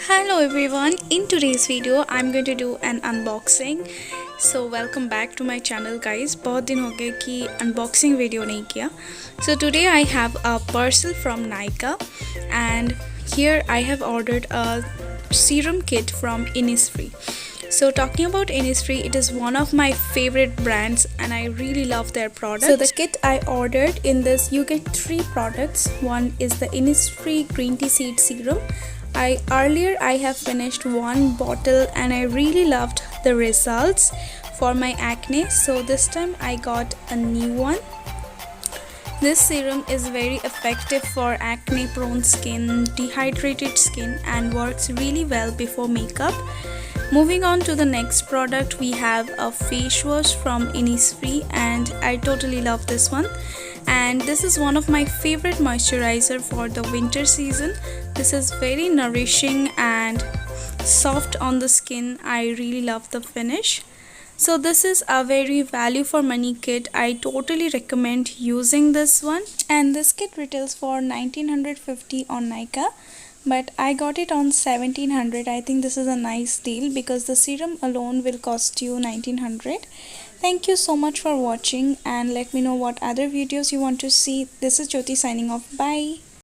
Hello everyone, in today's video I'm going to do an unboxing. So welcome back to my channel guys. बहुत दिन हो गए कि unboxing video नहीं किया. So today I have a parcel from Nykaa and here I have ordered a serum kit from Innisfree. So talking about Innisfree, it is one of my favorite brands and I really love their products. So the kit I ordered, in this you get 3 products. One is the Innisfree Green Tea Seed Serum. Earlier I have finished one bottle and I really loved the results for my acne, so this time I got a new one. This serum is very effective for acne prone skin, dehydrated skin, and works really well before makeup. Moving on to the next product, we have a face wash from Innisfree and I totally love this one. And this is one of my favorite moisturizer for the winter season. This is very nourishing and soft on the skin. I really love the finish. So this is a very value for money kit. I totally recommend using this one. And this kit retails for 1950 on Nykaa, but I got it on 1700. I think this is a nice deal because the serum alone will cost you 1900. Thank you so much for watching and let me know what other videos you want to see. This is Jyoti signing off. Bye.